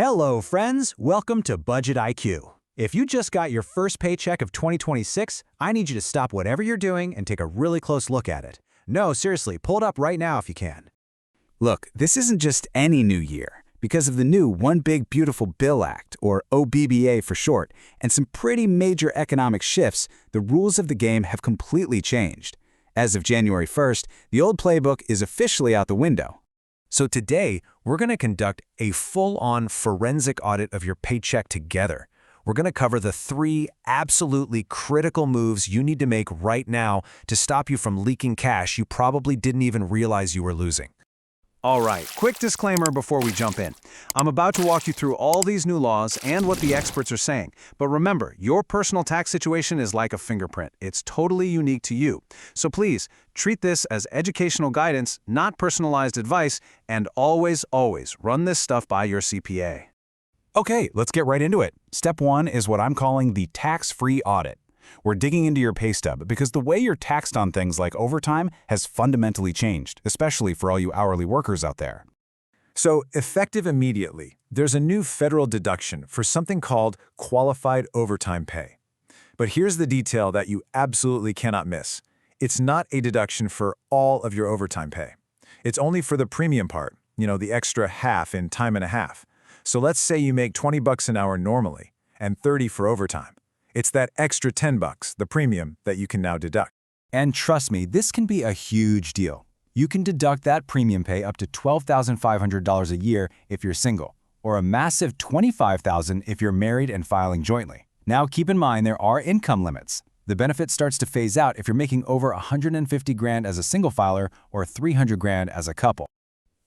Hello, friends. Welcome to BudgetIQ. If you just got your first paycheck of 2026, I need you to stop whatever you're doing and take a really close look at it. No, seriously, pull it up right now if you can. Look, this isn't just any new year. Because of the new One Big Beautiful Bill Act, or OBBA for short, and some pretty major economic shifts, the rules of the game have completely changed. As of January 1st, the old playbook is officially out the window. So today, we're going to conduct a full-on forensic audit of your paycheck together. We're going to cover the 3 absolutely critical moves you need to make right now to stop you from leaking cash you probably didn't even realize you were losing. All right, quick disclaimer before we jump in. I'm about to walk you through all these new laws and what the experts are saying. But remember, your personal tax situation is like a fingerprint. It's totally unique to you. So please, treat this as educational guidance, not personalized advice, and always, always run this stuff by your CPA. Okay, let's get right into it. Step 1 is what I'm calling the tax-free audit. We're digging into your pay stub because the way you're taxed on things like overtime has fundamentally changed, especially for all you hourly workers out there. So, effective immediately, there's a new federal deduction for something called qualified overtime pay. But here's the detail that you absolutely cannot miss. It's not a deduction for all of your overtime pay. It's only for the premium part, the extra half in time and a half. So let's say you make $20 an hour normally and $30 for overtime. It's that extra $10, the premium, that you can now deduct. And trust me, this can be a huge deal. You can deduct that premium pay up to $12,500 a year if you're single, or a massive $25,000 if you're married and filing jointly. Now keep in mind there are income limits. The benefit starts to phase out if you're making over $150,000 as a single filer or $300,000 as a couple.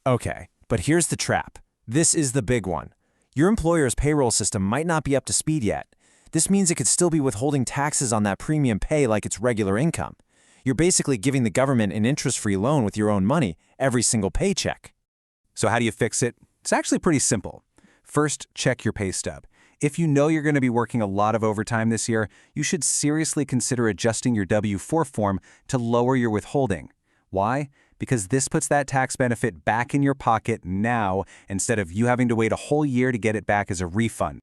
Okay, but here's the trap. This is the big one. Your employer's payroll system might not be up to speed yet. This means it could still be withholding taxes on that premium pay like it's regular income. You're basically giving the government an interest-free loan with your own money every single paycheck. So how do you fix it? It's actually pretty simple. First, check your pay stub. If you know you're going to be working a lot of overtime this year, you should seriously consider adjusting your W-4 form to lower your withholding. Why? Because this puts that tax benefit back in your pocket now instead of you having to wait a whole year to get it back as a refund.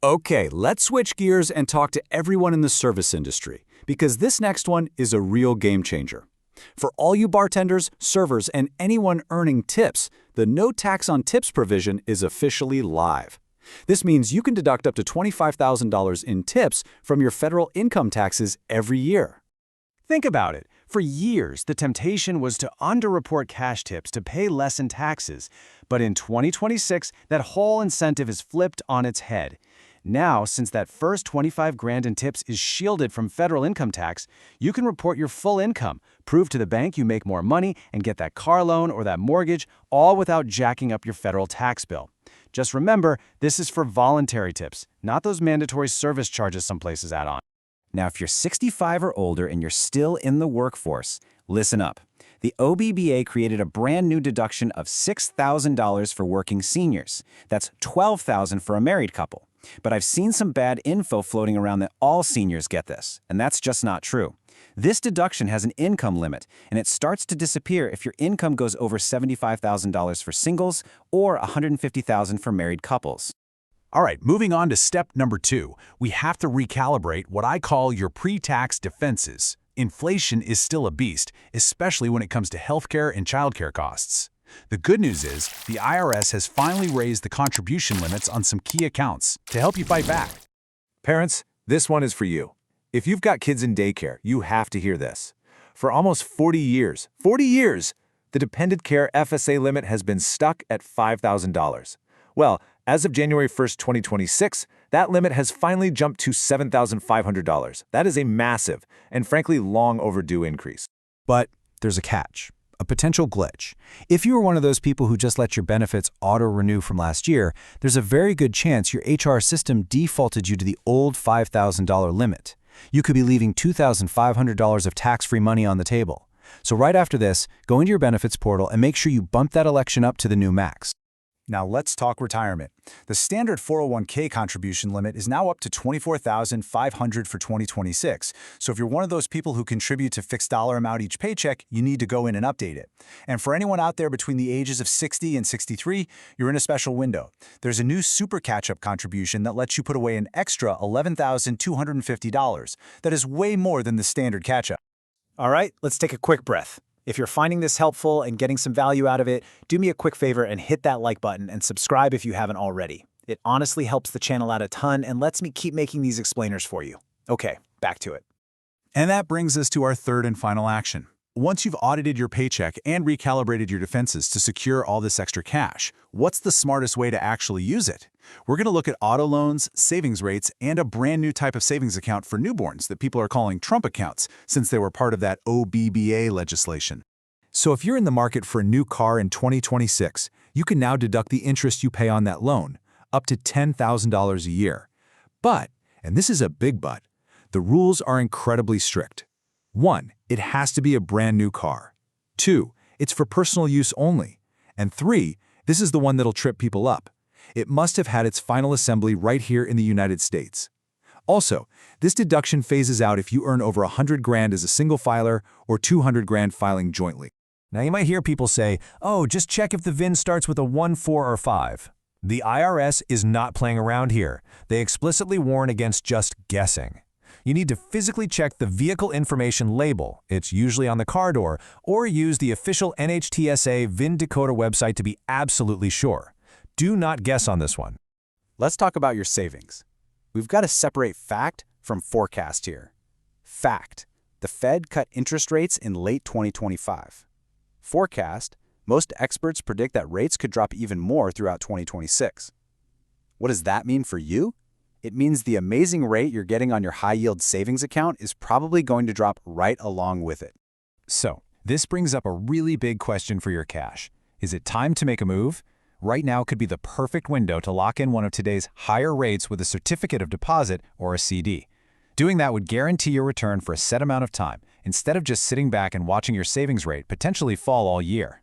Okay, let's switch gears and talk to everyone in the service industry, because this next one is a real game changer. For all you bartenders, servers, and anyone earning tips, the no tax on tips provision is officially live. This means you can deduct up to $25,000 in tips from your federal income taxes every year. Think about it. For years, the temptation was to underreport cash tips to pay less in taxes. But in 2026, that whole incentive is flipped on its head. Now, since that first $25,000 in tips is shielded from federal income tax, you can report your full income, prove to the bank you make more money, and get that car loan or that mortgage, all without jacking up your federal tax bill. Just remember, this is for voluntary tips, not those mandatory service charges some places add on. Now, if you're 65 or older and you're still in the workforce, listen up. The OBBA created a brand new deduction of $6,000 for working seniors. That's $12,000 for a married couple. But I've seen some bad info floating around that all seniors get this, and that's just not true. This deduction has an income limit, and it starts to disappear if your income goes over $75,000 for singles or $150,000 for married couples. All right, moving on to step number 2, we have to recalibrate what I call your pre-tax defenses. Inflation is still a beast, especially when it comes to healthcare and childcare costs. The good news is the IRS has finally raised the contribution limits on some key accounts to help you fight back. Parents, this one is for you. If you've got kids in daycare, you have to hear this. For almost 40 years, the dependent care FSA limit has been stuck at $5,000. Well, as of January 1st, 2026, that limit has finally jumped to $7,500. That is a massive and frankly long overdue increase. But there's a catch. A potential glitch. If you were one of those people who just let your benefits auto-renew from last year, there's a very good chance your HR system defaulted you to the old $5,000 limit. You could be leaving $2,500 of tax-free money on the table. So right after this, go into your benefits portal and make sure you bump that election up to the new max. Now let's talk retirement. The standard 401k contribution limit is now up to $24,500 for 2026. So if you're one of those people who contribute to fixed dollar amount each paycheck, you need to go in and update it. And for anyone out there between the ages of 60 and 63, you're in a special window. There's a new super catch-up contribution that lets you put away an extra $11,250. That is way more than the standard catch-up. All right, let's take a quick breath. If you're finding this helpful and getting some value out of it, do me a quick favor and hit that like button and subscribe if you haven't already. It honestly helps the channel out a ton and lets me keep making these explainers for you. Okay, back to it. And that brings us to our third and final action. Once you've audited your paycheck and recalibrated your defenses to secure all this extra cash, what's the smartest way to actually use it? We're going to look at auto loans, savings rates, and a brand new type of savings account for newborns that people are calling Trump accounts since they were part of that OBBA legislation. So if you're in the market for a new car in 2026, you can now deduct the interest you pay on that loan, up to $10,000 a year. But, and this is a big but, the rules are incredibly strict. 1, it has to be a brand new car. 2, it's for personal use only. And 3, this is the one that'll trip people up. It must have had its final assembly right here in the United States. Also, this deduction phases out if you earn over 100 grand as a single filer or 200 grand filing jointly. Now you might hear people say, oh, just check if the VIN starts with a 1, 4, or 5. The IRS is not playing around here. They explicitly warn against just guessing. You need to physically check the vehicle information label, it's usually on the car door, or use the official NHTSA VIN decoder website to be absolutely sure. Do not guess on this one. Let's talk about your savings. We've got to separate fact from forecast here. Fact: the Fed cut interest rates in late 2025. Forecast: most experts predict that rates could drop even more throughout 2026. What does that mean for you? It means the amazing rate you're getting on your high-yield savings account is probably going to drop right along with it. So, this brings up a really big question for your cash. Is it time to make a move? Right now could be the perfect window to lock in one of today's higher rates with a certificate of deposit or a CD. Doing that would guarantee your return for a set amount of time, instead of just sitting back and watching your savings rate potentially fall all year.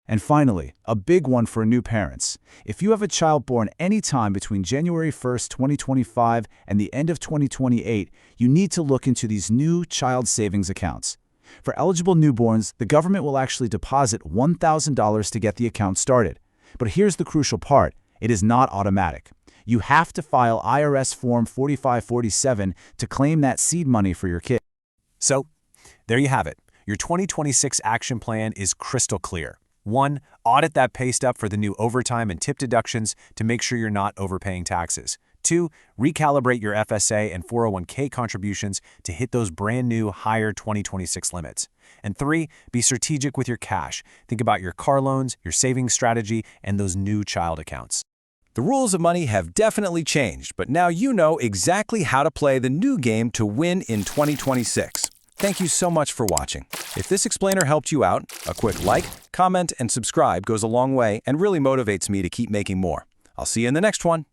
And finally, a big one for new parents. If you have a child born anytime between January 1st, 2025 and the end of 2028, you need to look into these new child savings accounts. For eligible newborns, the government will actually deposit $1,000 to get the account started. But here's the crucial part. It is not automatic. You have to file IRS Form 4547 to claim that seed money for your kid. So, there you have it. Your 2026 action plan is crystal clear. 1, audit that pay stub for the new overtime and tip deductions to make sure you're not overpaying taxes. 2, recalibrate your FSA and 401k contributions to hit those brand new higher 2026 limits. And 3, be strategic with your cash. Think about your car loans, your savings strategy, and those new child accounts. The rules of money have definitely changed, but now you know exactly how to play the new game to win in 2026. Thank you so much for watching. If this explainer helped you out, a quick like, comment, and subscribe goes a long way and really motivates me to keep making more. I'll see you in the next one.